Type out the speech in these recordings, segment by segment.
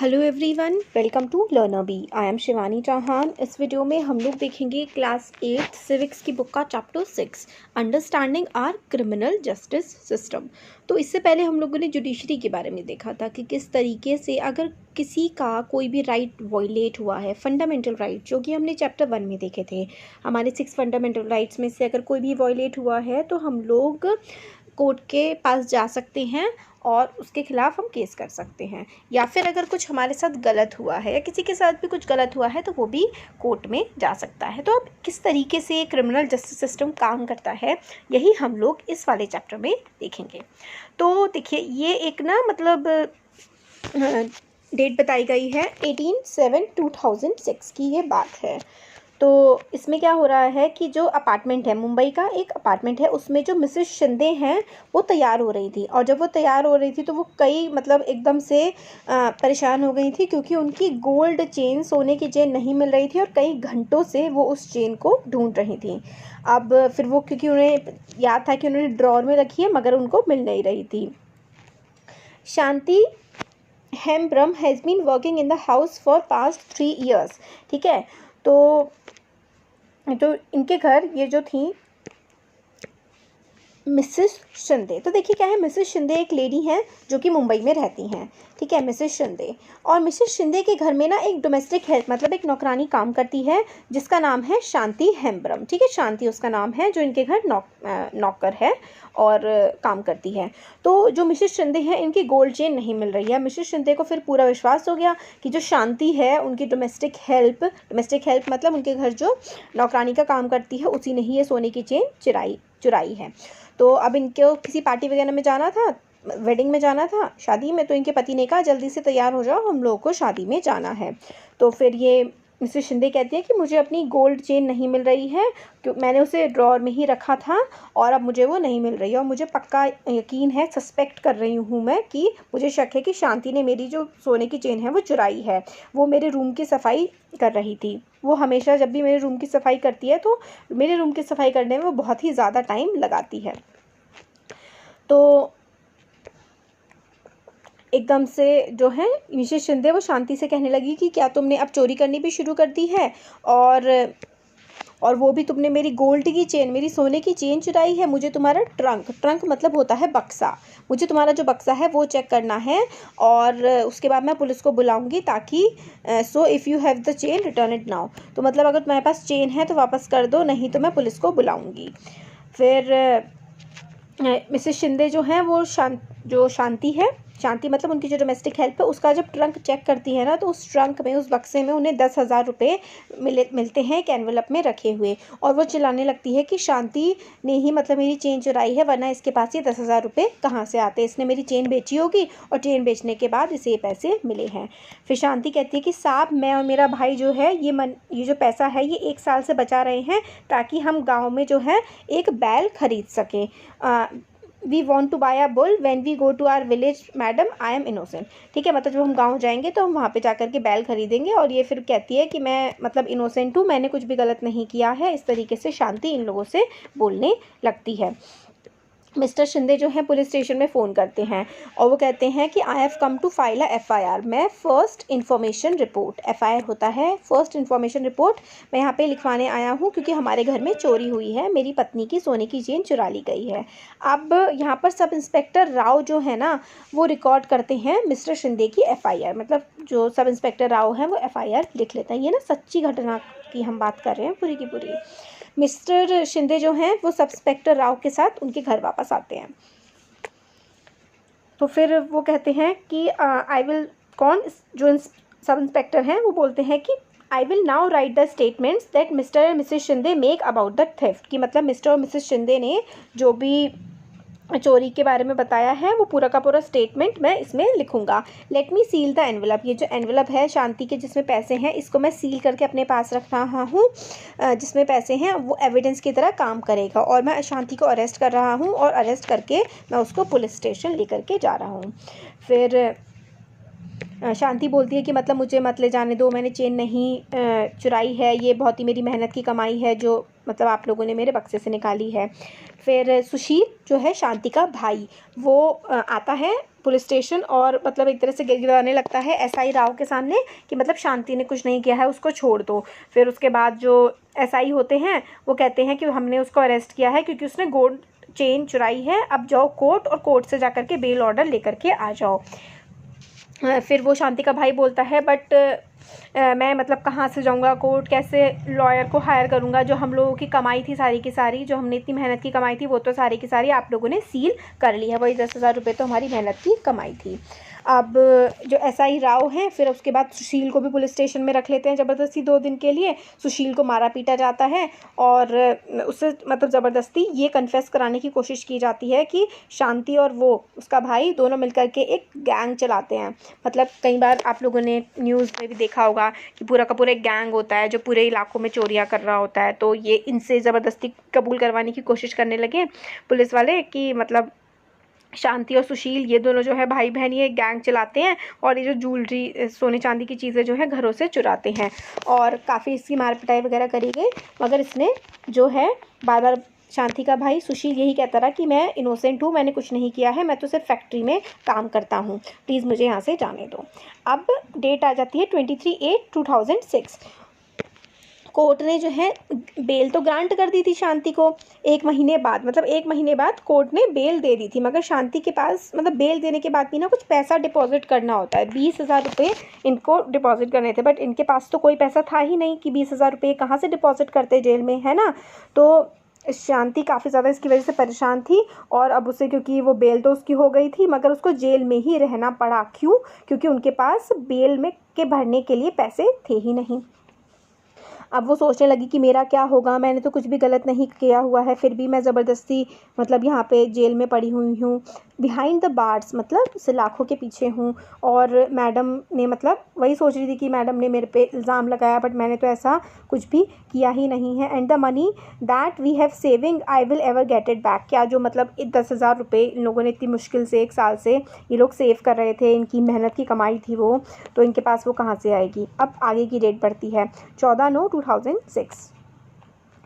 Hello everyone, welcome to learner B. I am Shivani Chauhan. इस video में हम लोग देखेंगे क्लास 8 सिविक्स की बुक का chapter 6 understanding our criminal justice system. तो इससे पहले हम लोगों ने जुडिशरी के बारे में देखा था कि किस तरीके से अगर किसी का कोई भी राइट वॉयलेट हुआ है, फंडामेंटल राइट जो कि हमने चैप्टर 1 में देखे थे, हमारे 6 फंडामेंटल राइट्स में से अगर कोई भी वॉयलेट हुआ है तो हम लोग कोर्ट के पास जा सकते हैं और उसके खिलाफ हम केस कर सकते हैं। या फिर अगर कुछ हमारे साथ गलत हुआ है या किसी के साथ भी कुछ गलत हुआ है तो वो भी कोर्ट में जा सकता है। तो अब किस तरीके से क्रिमिनल जस्टिस सिस्टम काम करता है यही हम लोग इस वाले चैप्टर में देखेंगे। तो देखिए, ये एक ना मतलब डेट बताई गई है 18/7/2006 की ये बात है। तो इसमें क्या हो रहा है कि जो अपार्टमेंट है, मुंबई का एक अपार्टमेंट है, उसमें जो मिसेस शिंदे हैं वो तैयार हो रही थी। और जब वो तैयार हो रही थी तो वो कई मतलब एकदम से परेशान हो गई थी क्योंकि उनकी गोल्ड चेन, सोने की चेन नहीं मिल रही थी और कई घंटों से वो उस चेन को ढूंढ रही थी। अब फिर वो, क्योंकि उन्हें याद था कि उन्होंने ड्रॉर में रखी है मगर उनको मिल नहीं रही थी। Shanti Hembram has been working in the house for past 3 years। ठीक है, तो इनके घर ये जो थी मिसेस शिंदे, तो देखिए क्या है, मिसेस शिंदे एक लेडी हैं जो कि मुंबई में रहती हैं। ठीक है, मिसेस शिंदे। और मिसेस शिंदे के घर में ना एक डोमेस्टिक हेल्प मतलब एक नौकरानी काम करती है जिसका नाम है शांति हेम्ब्रम। ठीक है, शांति उसका नाम है, जो इनके घर नौकर है और काम करती है। तो जो मिसेस शिंदे हैं इनकी गोल्ड चेन नहीं मिल रही है। मिसेस शिंदे को फिर पूरा विश्वास हो गया कि जो शांति है उनकी डोमेस्टिक हेल्प मतलब उनके घर जो नौकरानी का काम करती है उसी ने ही ये सोने की चेन चुराई है। तो अब इनको किसी पार्टी वगैरह में जाना था, वेडिंग में जाना था, शादी में। तो इनके पति ने कहा जल्दी से तैयार हो जाओ, हम लोगों को शादी में जाना है। तो फिर ये मिसेस शिंदे कहती है कि मुझे अपनी गोल्ड चेन नहीं मिल रही है, क्योंकि मैंने उसे ड्रॉर में ही रखा था और अब मुझे वो नहीं मिल रही है। और मुझे पक्का यकीन है, सस्पेक्ट कर रही हूँ मैं कि मुझे शक है कि शांति ने मेरी जो सोने की चेन है वो चुराई है। वो मेरे रूम की सफाई कर रही थी। वो हमेशा जब भी मेरे रूम की सफाई करती है तो मेरे रूम की सफाई करने में वो बहुत ही ज़्यादा टाइम लगाती है। तो एकदम से जो है मिसेस शिंदे वो शांति से कहने लगी कि क्या तुमने अब चोरी करनी भी शुरू कर दी है, और वो भी तुमने मेरी गोल्ड की चेन, मेरी सोने की चेन चुराई है। मुझे तुम्हारा ट्रंक मतलब होता है बक्सा, मुझे तुम्हारा जो बक्सा है वो चेक करना है और उसके बाद मैं पुलिस को बुलाऊंगी ताकि so if you have the chain return it now. तो मतलब अगर तुम्हारे पास चेन है तो वापस कर दो, नहीं तो मैं पुलिस को बुलाऊंगी। फिर मिसेस शिंदे जो हैं वो शांति है, शांति मतलब उनकी जो डोमेस्टिक हेल्प है, उसका जब ट्रंक चेक करती है ना तो उस ट्रंक में, उस बक्से में उन्हें 10,000 रुपये मिलते हैं एक एनवेलप में रखे हुए। और वो चिल्लाने लगती है कि शांति ने ही मतलब मेरी चेन चुराई है, वरना इसके पास ये 10,000 रुपये कहाँ से आते, इसने मेरी चेन बेची होगी और चेन बेचने के बाद इसे ये पैसे मिले हैं। फिर शांति कहती है कि साहब, मैं और मेरा भाई जो है ये जो पैसा है ये 1 साल से बचा रहे हैं ताकि हम गाँव में जो है एक बैल खरीद सकें। We want to buy a bull when we go to our village madam, I am innocent. ठीक है, मतलब जब हम गांव जाएंगे तो हम वहाँ पे जाकर के बैल खरीदेंगे। और ये फिर कहती है कि मैं मतलब इनोसेंट हूँ, मैंने कुछ भी गलत नहीं किया है। इस तरीके से शांति इन लोगों से बोलने लगती है। मिस्टर शिंदे जो है पुलिस स्टेशन में फ़ोन करते हैं और वो कहते हैं कि I have come to file a FIR। मैं फर्स्ट इन्फॉर्मेशन रिपोर्ट, FIR होता है फर्स्ट इन्फॉर्मेशन रिपोर्ट, मैं यहाँ पे लिखवाने आया हूँ क्योंकि हमारे घर में चोरी हुई है, मेरी पत्नी की सोने की चेन चुरा ली गई है। अब यहाँ पर सब इंस्पेक्टर राव जो है ना वो रिकॉर्ड करते हैं मिस्टर शिंदे की FIR, मतलब जो सब इंस्पेक्टर राव हैं वो FIR लिख लेते हैं। ये ना सच्ची घटना की हम बात कर रहे हैं पूरी की पूरी। मिस्टर शिंदे जो हैं वो सब इंस्पेक्टर राव के साथ उनके घर वापस आते हैं। तो फिर वो कहते हैं कि आई विल, जो सब इंस्पेक्टर हैं वो बोलते हैं कि I will now right the statements that mister and Mrs Shinde make about the theft, कि मतलब मिस्टर और मिसेस शिंदे ने जो भी चोरी के बारे में बताया है वो पूरा का पूरा स्टेटमेंट मैं इसमें लिखूंगा। Let me seal the envelope, ये जो एनवेलप है शांति के जिसमें पैसे हैं इसको मैं सील करके अपने पास रख रहा हूँ। जिसमें पैसे हैं वो एविडेंस की तरह काम करेगा। और मैं शांति को अरेस्ट कर रहा हूँ और अरेस्ट करके मैं उसको पुलिस स्टेशन लेकर के जा रहा हूँ। फिर शांति बोलती है कि मतलब मुझे मत ले जाने दो, मैंने चेन नहीं चुराई है, ये बहुत ही मेरी मेहनत की कमाई है जो मतलब आप लोगों ने मेरे बक्से से निकाली है। फिर सुशील जो है शांति का भाई वो आता है पुलिस स्टेशन और मतलब एक तरह से गिड़गिड़ाने लगता है एसआई राव के सामने कि मतलब शांति ने कुछ नहीं किया है, उसको छोड़ दो। फिर उसके बाद जो एसआई होते हैं वो कहते हैं कि हमने उसको अरेस्ट किया है क्योंकि उसने गोल्ड चेन चुराई है, अब जाओ कोर्ट और कोर्ट से जाकर के बेल ऑर्डर लेकर के आ जाओ। फिर वो शांति का भाई बोलता है बट मैं मतलब कहाँ से जाऊँगा कोर्ट, कैसे लॉयर को हायर करूँगा, जो हम लोगों की कमाई थी सारी की सारी, जो हमने इतनी मेहनत की कमाई थी वो तो सारी की सारी आप लोगों ने सील कर ली है, वही 10,000 रुपये तो हमारी मेहनत की कमाई थी। अब जो एसआई राव हैं फिर उसके बाद सुशील को भी पुलिस स्टेशन में रख लेते हैं ज़बरदस्ती 2 दिन के लिए। सुशील को मारा पीटा जाता है और उससे मतलब ज़बरदस्ती ये कन्फेस कराने की कोशिश की जाती है कि शांति और वो उसका भाई दोनों मिलकर के एक गैंग चलाते हैं। मतलब कई बार आप लोगों ने न्यूज़ में भी देखा होगा कि पूरा का पूरा एक गैंग होता है जो पूरे इलाकों में चोरियाँ कर रहा होता है, तो ये इनसे ज़बरदस्ती कबूल करवाने की कोशिश करने लगे पुलिस वाले कि मतलब शांति और सुशील ये दोनों जो है भाई बहन ये गैंग चलाते हैं और ये जो ज्वेलरी सोने चांदी की चीज़ें जो है घरों से चुराते हैं और काफ़ी इसकी मार पिटाई वगैरह करी गई, मगर इसने जो है बार बार शांति का भाई सुशील यही कहता रहा कि मैं इनोसेंट हूँ, मैंने कुछ नहीं किया है, मैं तो सिर्फ फैक्ट्री में काम करता हूँ, प्लीज़ मुझे यहाँ से जाने दो। अब डेट आ जाती है 23/8/2006। कोर्ट ने जो है बेल तो ग्रांट कर दी थी शांति को 1 महीने बाद, मतलब 1 महीने बाद कोर्ट ने बेल दे दी थी, मगर शांति के पास मतलब बेल देने के बाद भी ना कुछ पैसा डिपॉजिट करना होता है, 20,000 रुपये इनको डिपॉजिट करने थे, बट इनके पास तो कोई पैसा था ही नहीं कि 20,000 रुपये कहाँ से डिपॉजिट करते जेल में, है ना। तो शांति काफ़ी ज़्यादा इसकी वजह से परेशान थी और अब उसे क्योंकि वो बेल तो उसकी हो गई थी मगर उसको जेल में ही रहना पड़ा। क्यों? क्योंकि उनके पास बेल में के भरने के लिए पैसे थे ही नहीं। अब वो सोचने लगी कि मेरा क्या होगा, मैंने तो कुछ भी गलत नहीं किया हुआ है, फिर भी मैं ज़बरदस्ती मतलब यहाँ पे जेल में पड़ी हुई हूँ, बिहाइंड द बार्स मतलब सलाखों के पीछे हूँ। और मैडम ने मतलब वही सोच रही थी कि मैडम ने मेरे पे इल्ज़ाम लगाया बट मैंने तो ऐसा कुछ भी किया ही नहीं है। And the money that we have saving I will ever get it back. क्या जो मतलब 10,000 रुपये इन लोगों ने इतनी मुश्किल से 1 साल से ये लोग सेव कर रहे थे, इनकी मेहनत की कमाई थी वो, तो इनके पास वो कहाँ से आएगी। अब आगे की डेट बढ़ती है 14/9/2006,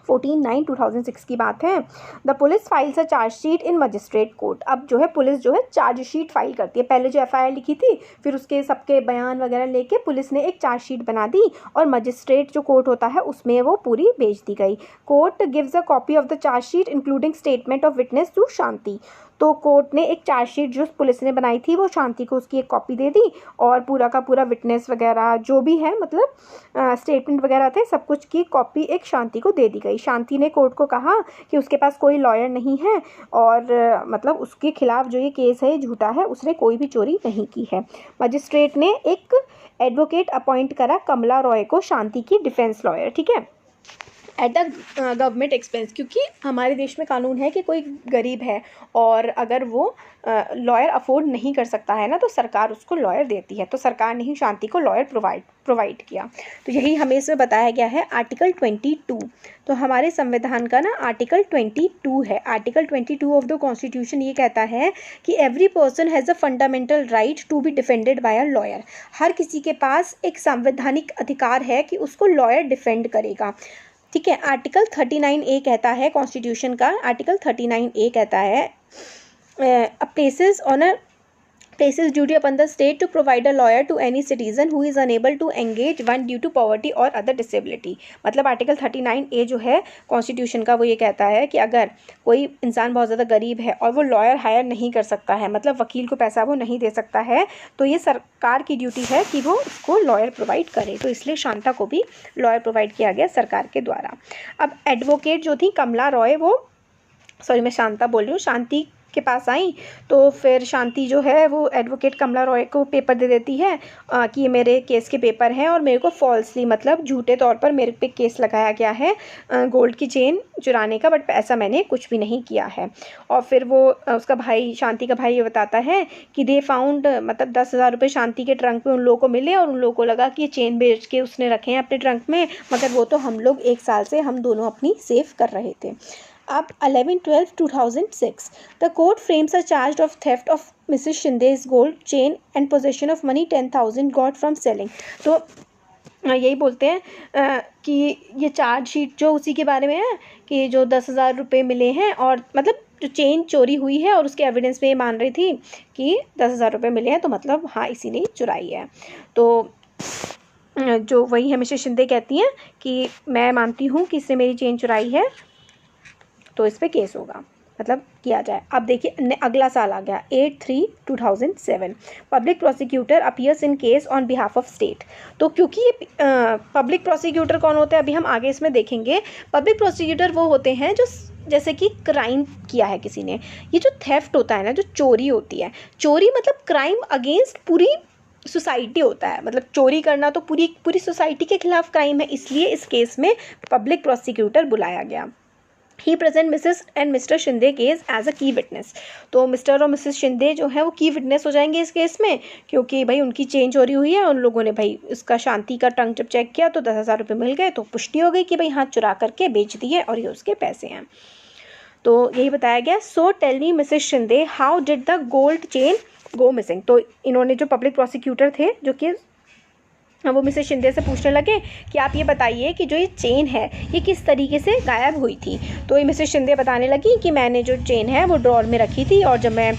14/9/2006 की बात है। The police files a chargesheet in magistrate court. अब जो है पुलिस जो है चार्जशीट फाइल करती है, पहले जो एफआईआर लिखी थी फिर उसके सबके बयान वगैरह लेके पुलिस ने एक चार्जशीट बना दी और मजिस्ट्रेट जो कोर्ट होता है उसमें वो पूरी भेज दी गई। Court gives a copy of the chargesheet including statement of witness to Shanti. तो कोर्ट ने एक चार्जशीट जो पुलिस ने बनाई थी वो शांति को उसकी एक कॉपी दे दी और पूरा का पूरा विटनेस वगैरह जो भी है मतलब स्टेटमेंट वगैरह थे सब कुछ की कॉपी एक शांति को दे दी गई। शांति ने कोर्ट को कहा कि उसके पास कोई लॉयर नहीं है और मतलब उसके खिलाफ जो ये केस है झूठा है, उसने कोई भी चोरी नहीं की है। मजिस्ट्रेट ने एक एडवोकेट अपॉइंट करा कमला रॉय को शांति की डिफेंस लॉयर, ठीक है, एट द गवर्नमेंट एक्सपेंस, क्योंकि हमारे देश में कानून है कि कोई गरीब है और अगर वो लॉयर अफोर्ड नहीं कर सकता है ना तो सरकार उसको लॉयर देती है, तो सरकार ने ही शांति को लॉयर प्रोवाइड किया। तो यही हमें इसमें बताया गया है आर्टिकल 22। तो हमारे संविधान का ना आर्टिकल 22 है। आर्टिकल 22 ऑफ द कॉन्स्टिट्यूशन ये कहता है कि every person has a fundamental right to be defended by a lawyer. हर किसी के पास एक संवैधानिक अधिकार है कि उसको लॉयर डिफेंड करेगा, ठीक है। आर्टिकल 39A कहता है कॉन्स्टिट्यूशन का, आर्टिकल 39A कहता है places duty upon the state to provide a lawyer to any citizen who is unable to engage one due to poverty or other disability। मतलब article 39A जो है constitution का वो ये कहता है कि अगर कोई इंसान बहुत ज़्यादा गरीब है और वो लॉयर हायर नहीं कर सकता है, मतलब वकील को पैसा वो नहीं दे सकता है, तो ये सरकार की ड्यूटी है कि वो उसको लॉयर प्रोवाइड करे। तो इसलिए शांता को भी लॉयर प्रोवाइड किया गया सरकार के द्वारा। अब एडवोकेट जो थी कमला रॉय मैं शांता बोल रही हूँ, शांति के पास आई तो फिर शांति जो है वो एडवोकेट कमला रॉय को पेपर दे देती है कि ये मेरे केस के पेपर हैं और मेरे को फॉल्सली मतलब झूठे तौर पर मेरे पे केस लगाया गया है गोल्ड की चेन चुराने का, बट ऐसा मैंने कुछ भी नहीं किया है। और फिर वो उसका भाई शांति का भाई ये बताता है कि दे फाउंड मतलब 10,000 रुपये शांति के ट्रंक में उन लोगों को मिले और उन लोगों को लगा कि ये चेन बेच के उसने रखे हैं अपने ट्रंक में, मगर वो तो हम लोग 1 साल से हम दोनों अपनी सेव कर रहे थे। अब 11/12/2006 the court frames a charge of theft of Mrs. Shinde's gold chain and possession of money 10,000 got from selling। तो यही बोलते हैं कि ये चार्ज शीट जो उसी के बारे में है कि जो 10,000 रुपये मिले हैं और मतलब जो चेन चोरी हुई है और उसके एविडेंस में ये मान रही थी कि 10,000 रुपये मिले हैं, तो मतलब हाँ इसी ने चुराई है। तो जो वही है मिसेस शिंदे कहती हैं कि मैं मानती हूँ कि इसने मेरी चेन चुराई है, तो इस पर केस होगा, मतलब किया जाए। अब देखिए अगला साल आ गया 8/3/2007। Public prosecutor appears in case on behalf of state. तो क्योंकि ये पब्लिक प्रोसिक्यूटर कौन होते हैं अभी हम आगे इसमें देखेंगे। पब्लिक प्रोसिक्यूटर वो होते हैं जो जैसे कि क्राइम किया है किसी ने, ये जो थेफ्ट होता है ना, जो चोरी होती है, चोरी मतलब क्राइम अगेंस्ट पूरी सोसाइटी होता है, मतलब चोरी करना तो पूरी सोसाइटी के खिलाफ क्राइम है, इसलिए इस केस में पब्लिक प्रोसिक्यूटर बुलाया गया। He present Mrs and Mr Shinde case as a key witness. तो मिस्टर और मिसेस शिंदे जो है वो की विटनेस हो जाएंगे इस केस में, क्योंकि भाई उनकी चेन चोरी हुई है, उन लोगों ने भाई उसका शांति का ट्रंक जब चेक किया तो 10,000 रुपये मिल गए, तो पुष्टि हो गई कि भाई हाँ चुरा करके बेच दिए और ये उसके पैसे हैं। तो यही बताया गया। So tell me Mrs Shinde how did the gold chain go missing. तो इन्होंने जो पब्लिक प्रोसिक्यूटर थे जो कि वो मिसेस शिंदे से पूछने लगे कि आप ये बताइए कि जो ये चेन है ये किस तरीके से गायब हुई थी। तो ये मिसेस शिंदे बताने लगी कि मैंने जो चेन है वो ड्रॉर में रखी थी, और जब मैं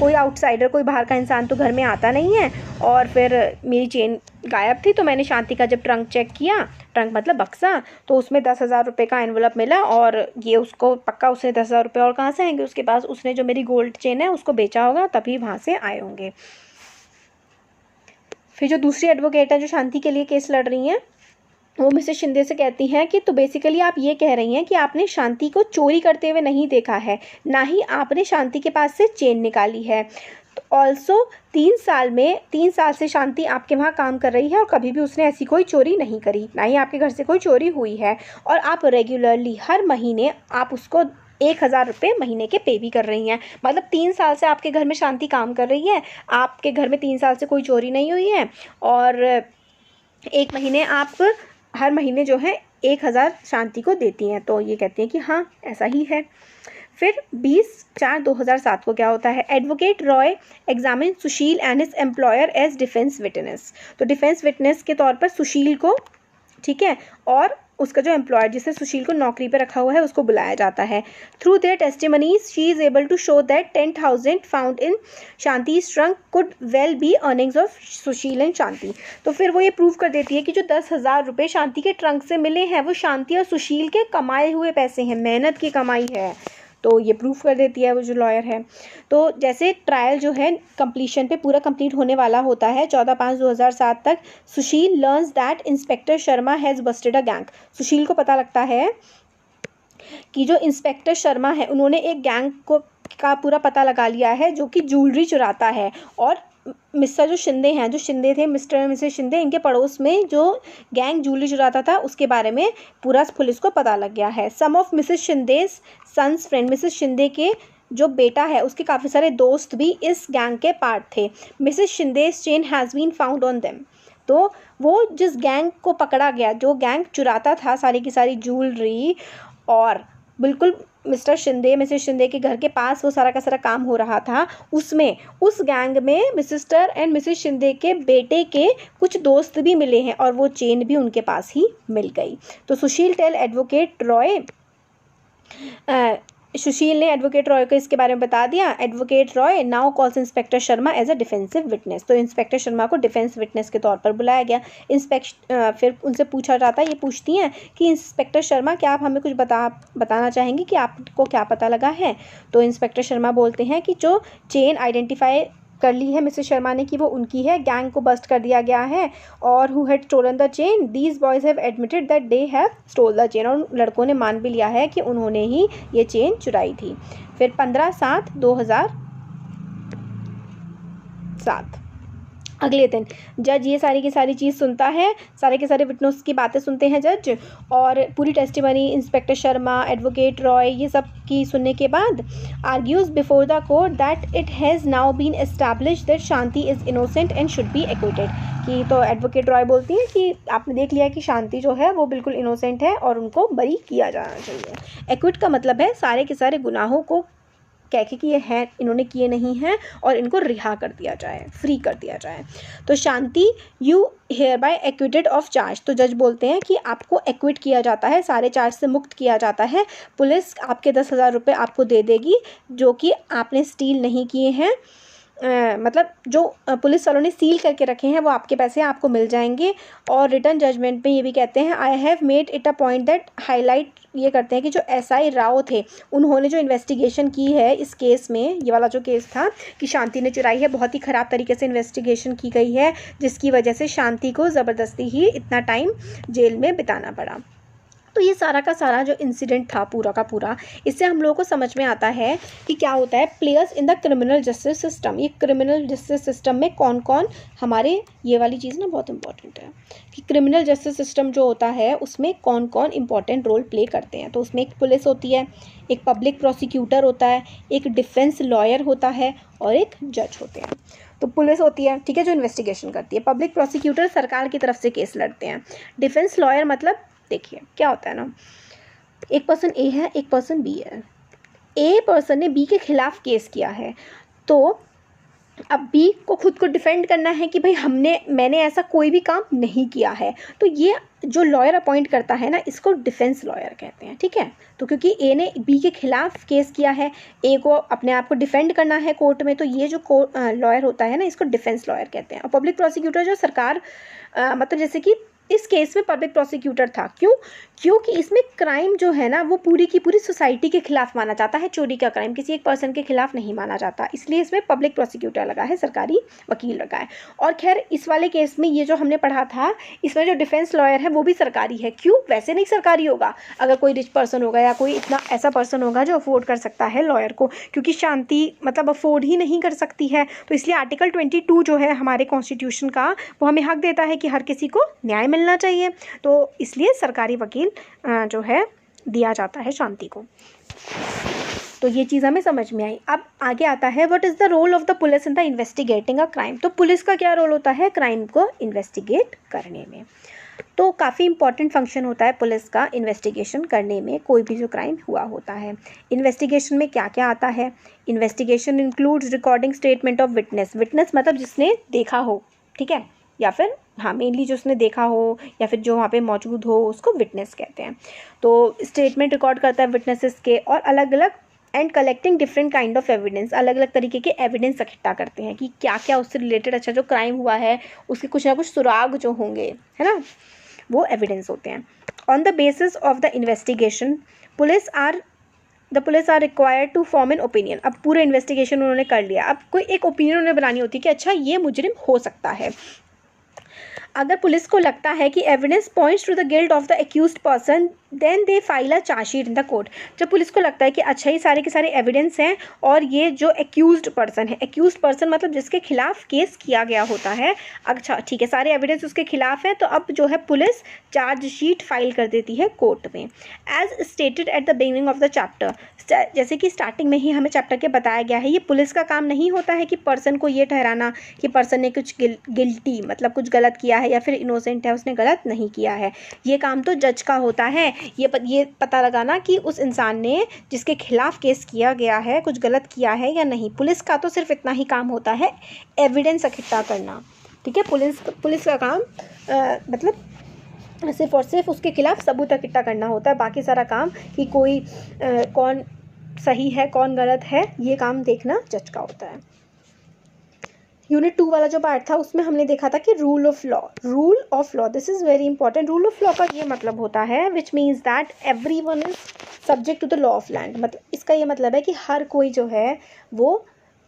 कोई आउटसाइडर, कोई बाहर का इंसान तो घर में आता नहीं है, और फिर मेरी चेन गायब थी, तो मैंने शांति का जब ट्रंक चेक किया, ट्रंक मतलब बक्सा, तो उसमें 10,000 रुपये का एनवलप मिला, और ये उसको पक्का उसने 10,000 रुपये और कहाँ से आएंगे उसके पास, उसने जो मेरी गोल्ड चेन है उसको बेचा होगा, तभी वहाँ से आए होंगे। फिर जो दूसरी एडवोकेट है जो शांति के लिए केस लड़ रही हैं, वो मिसेस शिंदे से कहती हैं कि तो बेसिकली आप ये कह रही हैं कि आपने शांति को चोरी करते हुए नहीं देखा है, ना ही आपने शांति के पास से चेन निकाली है। तो ऑल्सो 3 साल से शांति आपके वहाँ काम कर रही है और कभी भी उसने ऐसी कोई चोरी नहीं करी, ना ही आपके घर से कोई चोरी हुई है, और आप रेगुलरली हर महीने आप उसको 1,000 रुपये महीने के पे भी कर रही हैं। मतलब 3 साल से आपके घर में शांति काम कर रही है, आपके घर में 3 साल से कोई चोरी नहीं हुई है, और 1 महीने आप हर महीने जो है 1,000 शांति को देती हैं। तो ये कहती हैं कि हाँ ऐसा ही है। फिर 20/4/2007 को क्या होता है, advocate Roy examine Sushil and his employer as defence witness. तो डिफेंस विटनेस के तौर पर सुशील को, ठीक है, और उसका जो एम्प्लॉयर जिसने सुशील को नौकरी पर रखा हुआ है उसको बुलाया जाता है। Through their testimonies she is able to show that 10,000 found in शांति's trunk could well be earnings of Sushil and Shanti. तो फिर वो ये प्रूव कर देती है कि जो 10,000 रुपये शांति के ट्रंक से मिले हैं वो शांति और सुशील के कमाए हुए पैसे हैं, मेहनत की कमाई है। तो ये प्रूफ कर देती है वो जो लॉयर है। तो जैसे ट्रायल जो है कंप्लीशन पे पूरा कंप्लीट होने वाला होता है 14/5/2007 तक, Sushil learns that inspector Sharma has busted a gang. Sushil को पता लगता है कि जो इंस्पेक्टर शर्मा है उन्होंने एक गैंग का पूरा पता लगा लिया है जो कि ज्वेलरी चुराता है, और मिस्टर जो शिंदे हैं, जो शिंदे थे मिस्टर और मिसेस शिंदे, इनके पड़ोस में जो गैंग ज्वेलरी चुराता था उसके बारे में पूरा पुलिस को पता लग गया है। Some of Mrs Shinde's sons friend, Mrs Shinde के जो बेटा है उसके काफ़ी सारे दोस्त भी इस गैंग के पार्ट थे। Mrs Shinde's chain has been found on them. तो वो जिस गैंग को पकड़ा गया, जो गैंग चुराता था सारी की सारी ज्वेलरी, और बिल्कुल मिस्टर शिंदे मिसेस शिंदे के घर के पास वो सारा का सारा काम हो रहा था, उसमें उस गैंग में मिस्टर एंड मिसेस शिंदे के बेटे के कुछ दोस्त भी मिले हैं, और वो चेन भी उनके पास ही मिल गई। तो सुशील ने एडवोकेट रॉय को इसके बारे में बता दिया। Advocate Roy now calls inspector Sharma as a defensive witness. तो इंस्पेक्टर शर्मा को डिफेंस विटनेस के तौर पर बुलाया गया। फिर उनसे पूछा जाता है, ये पूछती हैं कि इंस्पेक्टर शर्मा क्या आप हमें कुछ बताना चाहेंगे कि आपको क्या पता लगा है। तो इंस्पेक्टर शर्मा बोलते हैं कि जो चेन आइडेंटिफाई कर ली है मिसेस शर्मा ने कि वो उनकी है, गैंग को बस्ट कर दिया गया है, और who had stolen the chain, these boys have admitted that they have stole the chain. और लड़कों ने मान भी लिया है कि उन्होंने ही ये चेन चुराई थी। फिर 15/7/2007 अगले दिन जज ये सारी की सारी चीज़ सुनता है, सारे के सारे विटनेस की बातें सुनते हैं जज, और पूरी testimony inspector Sharma, advocate Roy, ये सब की सुनने के बाद argues before the court that it has now been establish that Shanti is innocent and should be acquitted. कि तो एडवोकेट रॉय बोलती हैं कि आपने देख लिया कि शांति जो है वो बिल्कुल इनोसेंट है और उनको बरी किया जाना चाहिए। एक्विट का मतलब है सारे के सारे गुनाहों को कह के कि ये हैं, इन्होंने किए नहीं हैं और इनको रिहा कर दिया जाए, फ्री कर दिया जाए। तो Shanti, you hereby acquitted of charge. तो जज बोलते हैं कि आपको एक्विट किया जाता है, सारे चार्ज से मुक्त किया जाता है। पुलिस आपके 10,000 रुपये आपको दे देगी जो कि आपने स्टील नहीं किए हैं, मतलब जो पुलिस वालों ने सील करके रखे हैं वो आपके पैसे आपको मिल जाएंगे। और रिटर्न जजमेंट में ये भी कहते हैं, I have made it a point that, highlight ये करते हैं कि जो SI राव थे उन्होंने जो इन्वेस्टिगेशन की है इस केस में, ये वाला जो केस था कि शांति ने चुराई है, बहुत ही ख़राब तरीके से इन्वेस्टिगेशन की गई है, जिसकी वजह से शांति को ज़बरदस्ती ही इतना टाइम जेल में बिताना पड़ा। तो ये सारा का सारा जो इंसिडेंट था पूरा का पूरा, इससे हम लोगों को समझ में आता है कि क्या होता है players in the criminal justice system. ये क्रिमिनल जस्टिस सिस्टम में कौन कौन हमारे, ये वाली चीज़ ना बहुत इंपॉर्टेंट है कि क्रिमिनल जस्टिस सिस्टम जो होता है उसमें कौन कौन इंपॉर्टेंट रोल प्ले करते हैं। तो उसमें एक पुलिस होती है, एक पब्लिक प्रोसिक्यूटर होता है, एक डिफेंस लॉयर होता है और एक जज होते हैं। तो पुलिस होती है, ठीक है, जो इन्वेस्टिगेशन करती है। पब्लिक प्रोसिक्यूटर सरकार की तरफ से केस लड़ते हैं। डिफेंस लॉयर मतलब देखिए क्या होता है ना, एक पर्सन ए है, एक पर्सन बी है। ए पर्सन ने बी के खिलाफ केस किया है, तो अब बी को खुद को डिफेंड करना है कि भाई मैंने ऐसा कोई भी काम नहीं किया है। तो ये जो लॉयर अपॉइंट करता है ना, इसको डिफेंस लॉयर कहते हैं, ठीक है। तो क्योंकि ए ने बी के खिलाफ केस किया है, ए को अपने आप को डिफेंड करना है कोर्ट में, तो ये जो लॉयर होता है ना, इसको डिफेंस लॉयर कहते हैं। और पब्लिक प्रोसिक्यूटर जो सरकार, मतलब जैसे कि इस केस में पब्लिक प्रोसिक्यूटर था, क्योंकि इसमें क्राइम जो है ना वो पूरी की पूरी सोसाइटी के खिलाफ माना जाता है, चोरी का क्राइम किसी एक पर्सन के खिलाफ नहीं माना जाता, इसलिए इसमें पब्लिक प्रोसिक्यूटर लगा है, सरकारी वकील लगा है। और खैर इस वाले केस में ये जो हमने पढ़ा था, इसमें जो डिफेंस लॉयर है वो भी सरकारी है। क्यों? वैसे नहीं सरकारी होगा, अगर कोई रिच पर्सन होगा या कोई इतना ऐसा पर्सन होगा जो अफोर्ड कर सकता है लॉयर को, क्योंकि शांति मतलब अफोर्ड ही नहीं कर सकती है। तो इसलिए आर्टिकल 22 जो है हमारे कॉन्स्टिट्यूशन का, वो हमें हक देता है कि हर किसी को न्याय मिलना चाहिए। तो इसलिए सरकारी वकील जो है दिया जाता है शांति को। तो ये चीज़ हमें समझ में आई। अब आगे आता है what is the role of the police in the investigating a crime. तो पुलिस का क्या रोल होता है क्राइम को इन्वेस्टिगेट करने में। तो काफ़ी इंपॉर्टेंट फंक्शन होता है पुलिस का इन्वेस्टिगेशन करने में, कोई भी जो क्राइम हुआ होता है। इन्वेस्टिगेशन में क्या क्या आता है? Investigation includes recording statement of witness. Witness मतलब जिसने देखा हो, ठीक है, या फिर हाँ मेनली जो उसने देखा हो या फिर जो वहाँ पे मौजूद हो उसको विटनेस कहते हैं। तो स्टेटमेंट रिकॉर्ड करता है विटनेसेस के, और अलग अलग and collecting different kind of evidence, अलग अलग तरीके के एविडेंस इकट्ठा करते हैं कि क्या क्या उससे रिलेटेड, अच्छा जो क्राइम हुआ है उसके कुछ ना कुछ सुराग जो होंगे, है ना, वो एविडेंस होते हैं। On the basis of the investigation the police are required to form an opinion. अब पूरे इन्वेस्टिगेशन उन्होंने कर लिया, अब कोई एक ओपिनियन उन्हें बनानी होती है कि अच्छा ये मुजरिम हो सकता है। अगर पुलिस को लगता है कि evidence points to the guilt of the accused person, then they file a chargesheet in the court. जब पुलिस को लगता है कि अच्छा ये सारे के सारे एविडेंस हैं और ये जो एक्यूज्ड पर्सन है, एक्यूज्ड पर्सन मतलब जिसके खिलाफ केस किया गया होता है, अच्छा ठीक है सारे एविडेंस उसके खिलाफ है, तो अब जो है पुलिस चार्जशीट फाइल कर देती है कोर्ट में। As stated at the beginning of the chapter, जैसे कि स्टार्टिंग में ही हमें चैप्टर के बताया गया है, ये पुलिस का काम नहीं होता है कि पर्सन को ये ठहराना कि पर्सन ने कुछ गिल्टी मतलब कुछ गलत किया है या फिर इनोसेंट है, उसने गलत नहीं किया है। ये काम तो जज का होता है, ये पता लगाना कि उस इंसान ने जिसके खिलाफ केस किया गया है कुछ गलत किया है या नहीं। पुलिस का तो सिर्फ इतना ही काम होता है, एविडेंस इकट्ठा करना, ठीक है। पुलिस का काम मतलब सिर्फ और सिर्फ उसके खिलाफ सबूत इकट्ठा करना होता है, बाकी सारा काम कि कोई कौन सही है कौन गलत है ये काम देखना जज का होता है। यूनिट 2 वाला जो पार्ट था उसमें हमने देखा था कि rule of law, this is very important. Rule of law का ये मतलब होता है which means that everyone is subject to the law of land. मतलब इसका ये मतलब है कि हर कोई जो है वो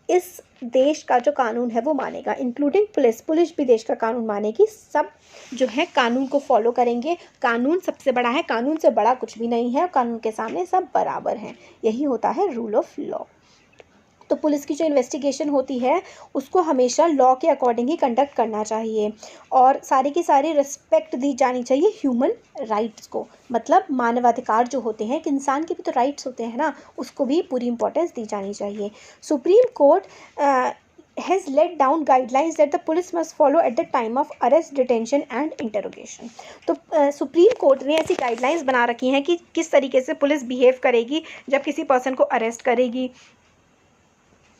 इस देश का जो कानून है वो मानेगा, इंक्लूडिंग पुलिस भी देश का कानून मानेगी। सब जो है कानून को फॉलो करेंगे, कानून सबसे बड़ा है, कानून से बड़ा कुछ भी नहीं है, कानून के सामने सब बराबर हैं, यही होता है रूल ऑफ लॉ। तो पुलिस की जो इन्वेस्टिगेशन होती है उसको हमेशा लॉ के अकॉर्डिंग ही कंडक्ट करना चाहिए, और सारी की सारी रिस्पेक्ट दी जानी चाहिए ह्यूमन राइट्स को, मतलब मानवाधिकार जो होते हैं, एक इंसान के भी तो राइट्स होते हैं ना, उसको भी पूरी इंपॉर्टेंस दी जानी चाहिए। Supreme court has laid down guidelines that the police must follow at the time of arrest, detention and interrogation। तो सुप्रीम कोर्ट ने ऐसी गाइडलाइंस बना रखी हैं कि किस तरीके से पुलिस बिहेव करेगी जब किसी पर्सन को अरेस्ट करेगी,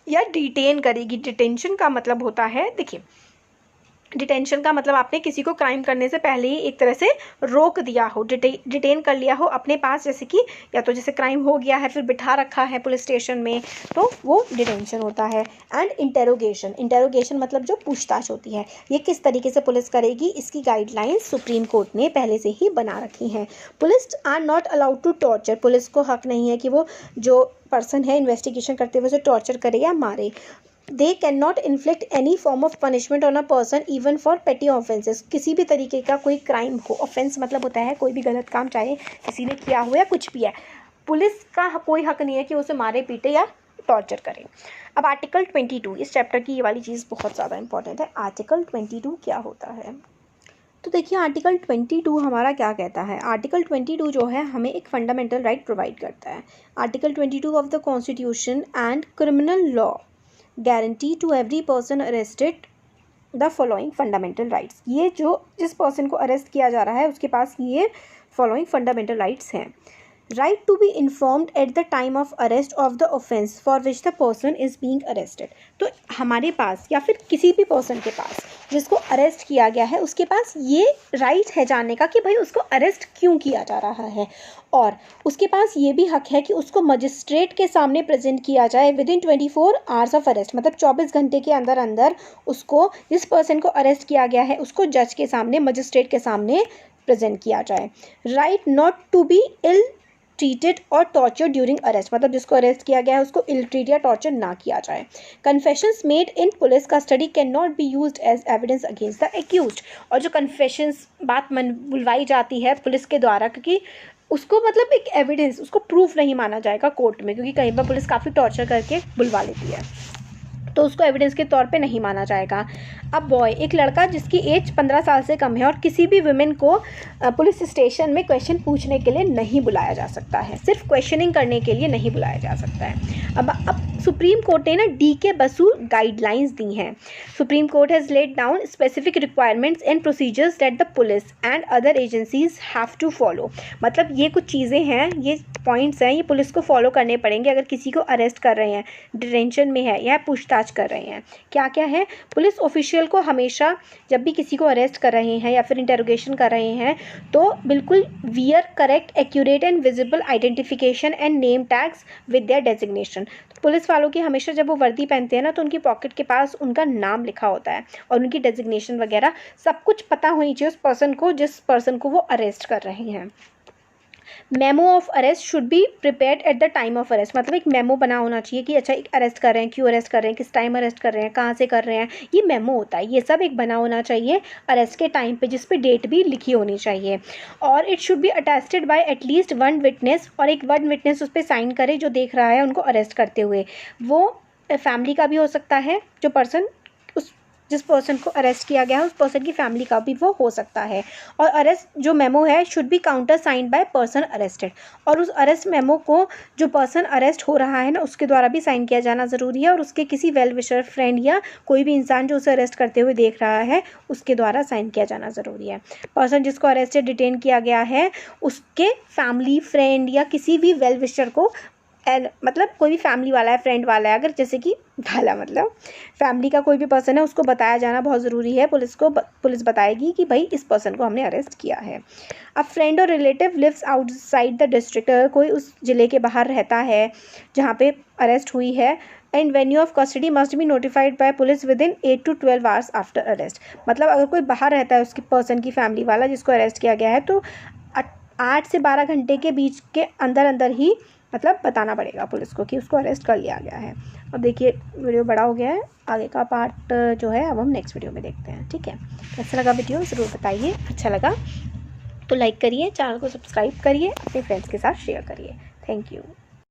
या डिटेन करेगी। डिटेंशन का मतलब होता है, देखिए डिटेंशन का मतलब आपने किसी को क्राइम करने से पहले ही एक तरह से रोक दिया हो, डिटेन कर लिया हो अपने पास, जैसे कि या तो जैसे क्राइम हो गया है फिर बिठा रखा है पुलिस स्टेशन में, तो वो डिटेंशन होता है। एंड इंटेरोगेशन, इंटेरोगेशन मतलब जो पूछताछ होती है, ये किस तरीके से पुलिस करेगी, इसकी गाइडलाइंस सुप्रीम कोर्ट ने पहले से ही बना रखी हैं। Police are not allowed to torture, police को हक नहीं है कि वो जो पर्सन है इन्वेस्टिगेशन करते हुए उसे टॉर्चर करे या मारे। They cannot inflict any form of punishment on a person even for petty offenses, किसी भी तरीके का कोई क्राइम हो, ऑफेंस मतलब होता है कोई भी गलत काम चाहे किसी ने किया हो या कुछ भी है, पुलिस का कोई हक नहीं है कि उसे मारे पीटे या टॉर्चर करे। अब आर्टिकल 22, इस चैप्टर की ये वाली चीज़ बहुत ज़्यादा इंपॉर्टेंट है। आर्टिकल 22 क्या होता है, तो देखिए आर्टिकल 22 हमारा क्या कहता है। आर्टिकल 22 जो है हमें एक फंडामेंटल राइट प्रोवाइड करता है। Article 22 of the constitution and criminal law guarantee to every person arrested the following fundamental rights. ये जो जिस पर्सन को अरेस्ट किया जा रहा है उसके पास ये फॉलोइंग फंडामेंटल राइट्स हैं। Right to be informed at the time of arrest of the offence for which the person is being arrested. तो हमारे पास या फिर किसी भी पर्सन के पास जिसको अरेस्ट किया गया है उसके पास ये राइट है जानने का कि भाई उसको अरेस्ट क्यों किया जा रहा है, और उसके पास ये भी हक है कि उसको मजिस्ट्रेट के सामने प्रेजेंट किया जाए विदिन 24 आवर्स ऑफ अरेस्ट, मतलब 24 घंटे के अंदर अंदर उसको, जिस पर्सन को अरेस्ट किया गया है उसको जज के सामने, मजिस्ट्रेट के सामने प्रेजेंट किया जाए। Right not to be ill treated और टॉर्चर ड्यूरिंग अरेस्ट, मतलब जिसको अरेस्ट किया गया है उसको इल ट्रीट या टॉर्चर ना किया जाए। Confessions made in police custody can not be used as evidence against the accused, और जो कन्फेशंस बात बुलवाई जाती है पुलिस के द्वारा, क्योंकि उसको मतलब एक एविडेंस, उसको प्रूफ नहीं माना जाएगा कोर्ट में, क्योंकि कई बार पुलिस काफ़ी टॉर्चर करके बुलवा लेती है, तो उसको एविडेंस के तौर पे नहीं माना जाएगा। अब बॉय, एक लड़का जिसकी एज 15 साल से कम है और किसी भी वुमेन को पुलिस स्टेशन में क्वेश्चन पूछने के लिए नहीं बुलाया जा सकता है, सिर्फ क्वेश्चनिंग करने के लिए नहीं बुलाया जा सकता है। अब सुप्रीम कोर्ट ने ना DK बसु गाइडलाइंस दी हैं। Supreme Court has laid down specific requirements and procedures that the police and other agencies have to follow, मतलब ये कुछ चीज़ें हैं, ये पॉइंट्स हैं, ये पुलिस को फॉलो करने पड़ेंगे अगर किसी को अरेस्ट कर रहे हैं, डिटेंशन में है या पूछताछ कर रहे हैं। क्या क्या है, पुलिस ऑफिशियल को हमेशा जब भी किसी को अरेस्ट कर रहे हैं या फिर इंटेरोगेशन कर रहे हैं तो बिल्कुल wear correct accurate and visible identification and name tags with their designation. तो पुलिस वालों की हमेशा जब वो वर्दी पहनते हैं ना तो उनकी पॉकेट के पास उनका नाम लिखा होता है और उनकी डेजिग्नेशन वगैरह सब कुछ पता होनी चाहिए उस पर्सन को, जिस पर्सन को वो अरेस्ट कर रहे हैं। Memo of arrest should be prepared eight the time of arrest, मतलब एक मेमो बना होना चाहिए कि अच्छा एक अरेस्ट कर रहे हैं, क्यों अरेस्ट कर रहे हैं, किस टाइम अरेस्ट कर रहे हैं, कहाँ से कर रहे हैं, ये मेमो होता है, ये सब एक बना होना चाहिए अरेस्ट के टाइम पे, जिस पे डेट भी लिखी होनी चाहिए। और it should be attested bye at least one witness, और एक वन विटनेस उस पर साइन करे जो देख रहा है उनको अरेस्ट करते हुए, वो फैमिली का भी हो सकता है, जो पर्सन जिस पर्सन को अरेस्ट किया गया है उस पर्सन की फैमिली का भी वो हो सकता है। और अरेस्ट जो मेमो है should be counter signed by person arrested, और उस अरेस्ट मेमो को जो पर्सन अरेस्ट हो रहा है ना उसके द्वारा भी साइन किया जाना ज़रूरी है, और उसके किसी वेल विशर फ्रेंड या कोई भी इंसान जो उसे अरेस्ट करते हुए देख रहा है उसके द्वारा साइन किया जाना ज़रूरी है। पर्सन जिसको अरेस्टेड डिटेन किया गया है उसके फैमिली, फ्रेंड या किसी भी वेल विशर को, मतलब कोई भी फैमिली वाला है, फ्रेंड वाला है, अगर जैसे कि वाला मतलब फैमिली का कोई भी पर्सन है उसको बताया जाना बहुत ज़रूरी है। पुलिस बताएगी कि भाई इस पर्सन को हमने अरेस्ट किया है। अब फ्रेंड और relative lives outside the district, अगर कोई उस ज़िले के बाहर रहता है जहाँ पे अरेस्ट हुई है, and venue of custody must be notified by police with in 8 to 12 hours after arrest, मतलब अगर कोई बाहर रहता है उसकी पर्सन की फैमिली वाला जिसको अरेस्ट किया गया है तो 8 से 12 घंटे के बीच के अंदर अंदर ही मतलब बताना पड़ेगा पुलिस को कि उसको अरेस्ट कर लिया गया है। अब देखिए वीडियो बड़ा हो गया है, आगे का पार्ट जो है अब हम नेक्स्ट वीडियो में देखते हैं, ठीक है। कैसा लगा वीडियो ज़रूर बताइए, अच्छा लगा तो लाइक करिए, चैनल को सब्सक्राइब करिए, अपने फ्रेंड्स के साथ शेयर करिए। Thank you.